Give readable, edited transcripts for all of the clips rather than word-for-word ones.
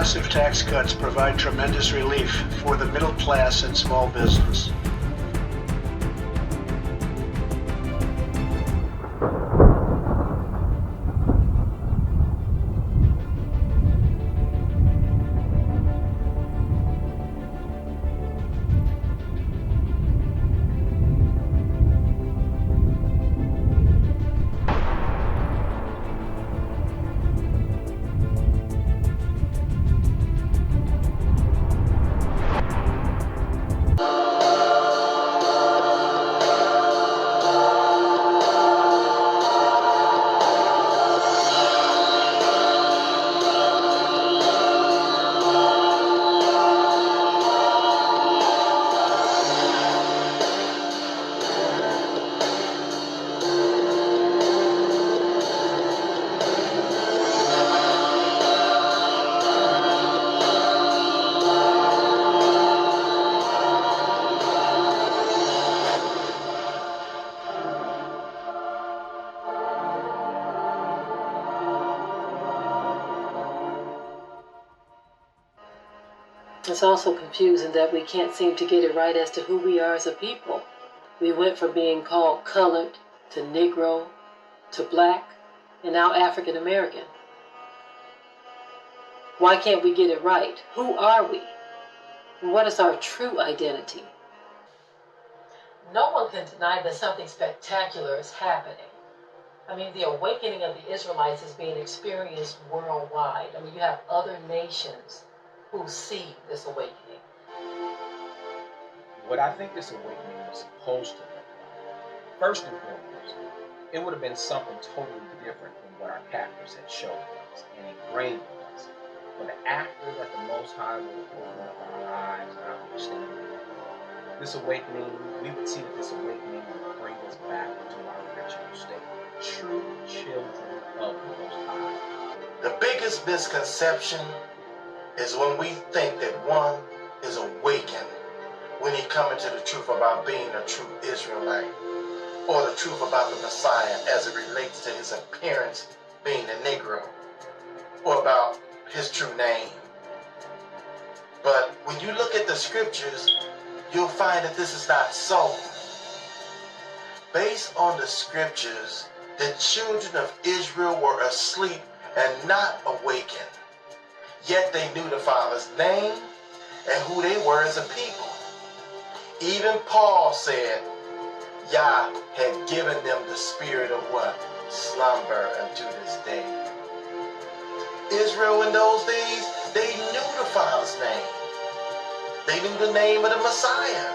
massive tax cuts provide tremendous relief for the middle class and small business. It's also confusing that we can't seem to get it right as to who we are as a people. We went from being called colored to Negro to black and now African American. Why can't we get it right? Who are we? And what is our true identity? No one can deny that something spectacular is happening. I mean, the awakening of the Israelites is being experienced worldwide. I mean, you have other nations who see this awakening. What I think this awakening was supposed to look like, first and foremost, it would have been something totally different from what our captors had showed us and ingrained in us. But after that, the Most High will open up our eyes and our understanding. This awakening, we would see that this awakening would bring us back into our original state, true children of the Most High. The biggest misconception is when we think that one is awakened when he comes into the truth about being a true Israelite, or the truth about the Messiah as it relates to his appearance being a Negro, or about his true name. But when you look at the scriptures, you'll find that this is not so. Based on the scriptures, the children of Israel were asleep and not awakened. Yet they knew the Father's name and who they were as a people. Even Paul said, Yah had given them the spirit of what? Slumber unto this day. Israel in those days, they knew the Father's name. They knew the name of the Messiah.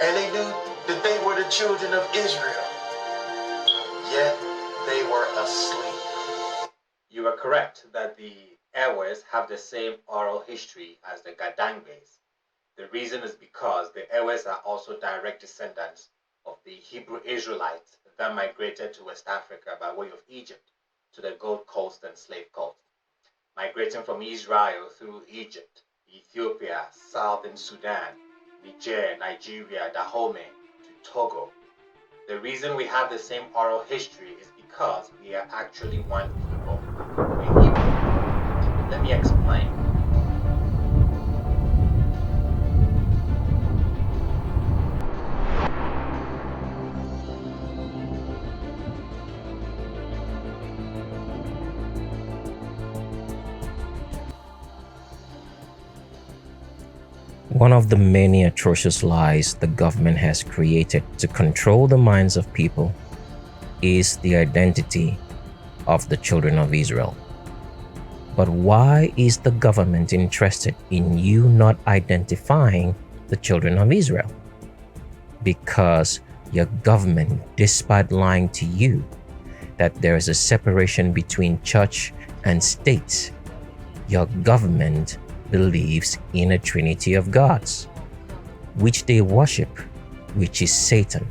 And they knew that they were the children of Israel. Yet they were asleep. You are correct that the Ewes have the same oral history as the Gadangbes. The reason is because the Ewes are also direct descendants of the Hebrew Israelites that migrated to West Africa by way of Egypt to the Gold Coast and Slave Coast, migrating from Israel through Egypt, Ethiopia, Southern Sudan, Niger, Nigeria, Dahomey, to Togo. The reason we have the same oral history is because we are actually one people. We're Hebrew. Let me explain. One of the many atrocious lies the government has created to control the minds of people is the identity of the children of Israel. But why is the government interested in you not identifying the children of Israel? Because your government, despite lying to you that there is a separation between church and state, your government believes in a trinity of gods, which they worship, which is Satan.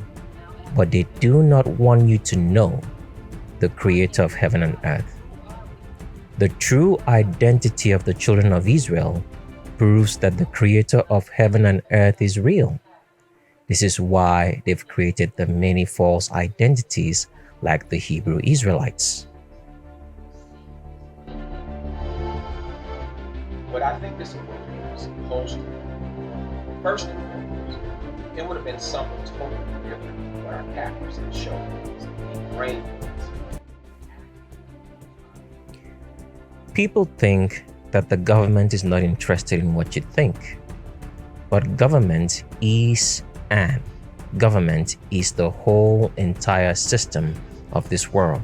But they do not want you to know the creator of heaven and earth. The true identity of the children of Israel proves that the creator of heaven and earth is real. This is why they've created the many false identities like the Hebrew Israelites. I think this awakening was supposed to be. First and foremost, it would have been something totally different than what our captors had shown us, ingrained in us. People think that the government is not interested in what you think, but government is the whole entire system of this world,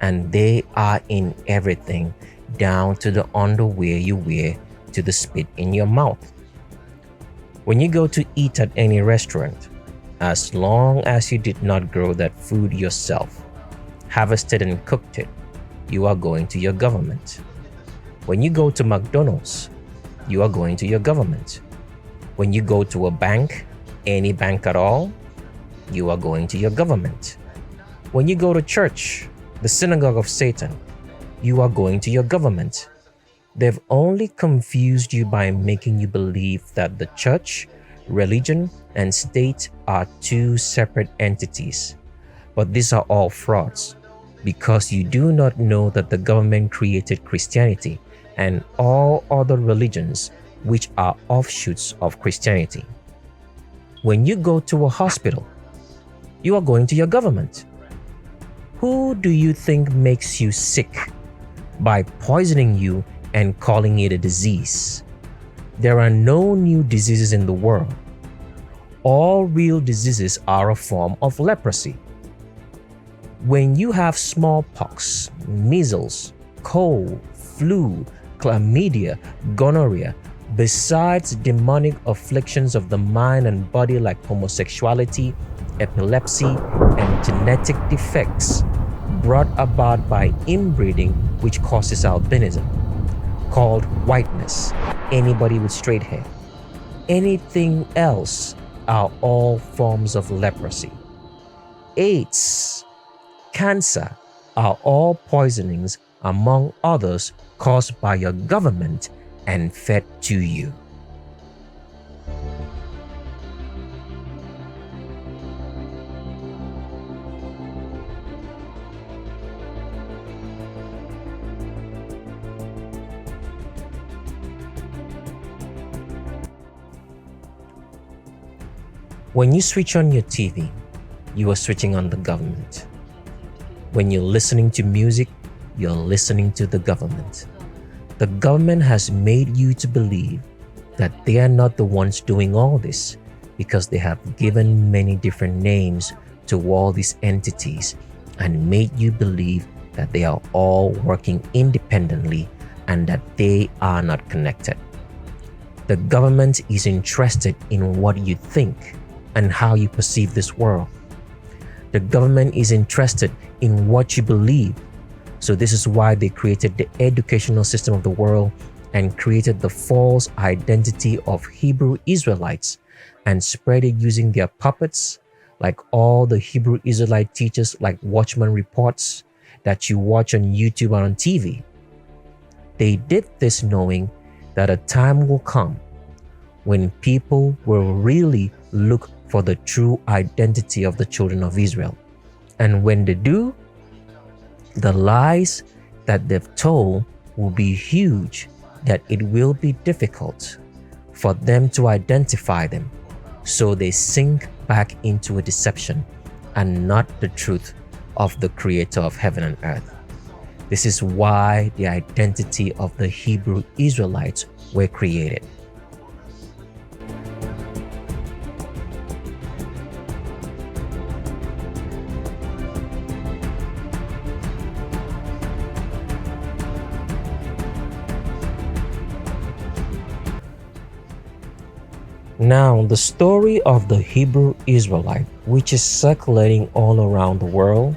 and they are in everything, down to the underwear you wear to the spit in your mouth. When you go to eat at any restaurant, as long as you did not grow that food yourself, harvested and cooked it, you are going to your government. When you go to McDonald's, you are going to your government. When you go to a bank, any bank at all, you are going to your government. When you go to church, the synagogue of Satan, you are going to your government. They've only confused you by making you believe that the church, religion, and state are two separate entities. But these are all frauds, because you do not know that the government created Christianity and all other religions which are offshoots of Christianity. When you go to a hospital, you are going to your government. Who do you think makes you sick by poisoning you and calling it a disease? There are no new diseases in the world. All real diseases are a form of leprosy. When you have smallpox, measles, cold, flu, chlamydia, gonorrhea, besides demonic afflictions of the mind and body like homosexuality, epilepsy, and genetic defects brought about by inbreeding, which causes albinism, called whiteness, anybody with straight hair, anything else are all forms of leprosy. AIDS, cancer are all poisonings, among others, caused by your government and fed to you. When you switch on your TV, you are switching on the government. When you're listening to music, you're listening to the government. The government has made you to believe that they are not the ones doing all this, because they have given many different names to all these entities and made you believe that they are all working independently and that they are not connected. The government is interested in what you think and how you perceive this world. The government is interested in what you believe. So this is why they created the educational system of the world and created the false identity of Hebrew Israelites and spread it using their puppets, like all the Hebrew Israelite teachers like Watchman reports that you watch on YouTube and on TV. They did this knowing that a time will come when people will really look for the true identity of the children of Israel. And when they do, the lies that they've told will be huge, that it will be difficult for them to identify them. So they sink back into a deception and not the truth of the creator of heaven and earth. This is why the identity of the Hebrew Israelites were created. Now, the story of the Hebrew Israelite, which is circulating all around the world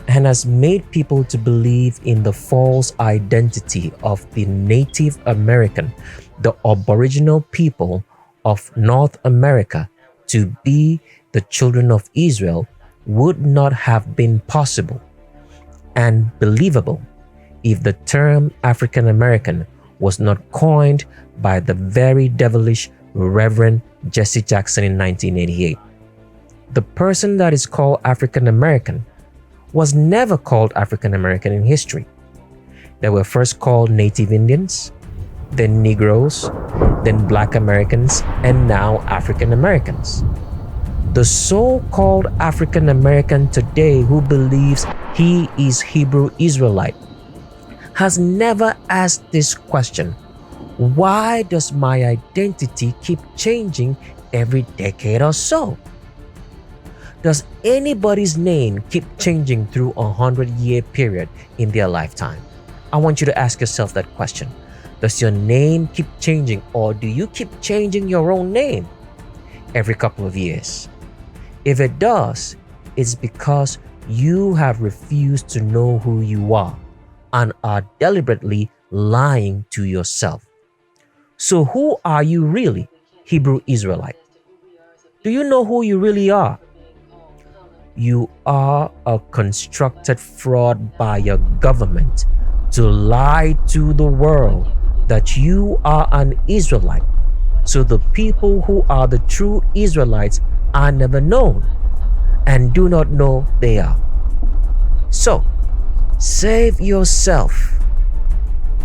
and has made people to believe in the false identity of the Native American, the Aboriginal people of North America, to be the children of Israel, would not have been possible and believable if the term African American was not coined by the very devilish Reverend Jesse Jackson in 1988. The person that is called African American was never called African American in history. They were first called Native Indians, then Negroes, then Black Americans, and now African Americans. The so-called African American today who believes he is Hebrew Israelite has never asked this question: why does my identity keep changing every decade or so? Does anybody's name keep changing through a 100-year period in their lifetime? I want you to ask yourself that question. Does your name keep changing, or do you keep changing your own name every couple of years? If it does, it's because you have refused to know who you are and are deliberately lying to yourself. So who are you really, Hebrew Israelite? Do you know who you really are? You are a constructed fraud by your government to lie to the world that you are an Israelite, so the people who are the true Israelites are never known and do not know they are. So, save yourself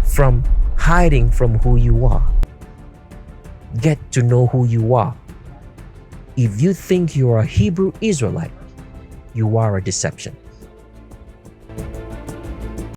from hiding from who you are. Get to know who you are. If you think you are a Hebrew Israelite, you are a deception.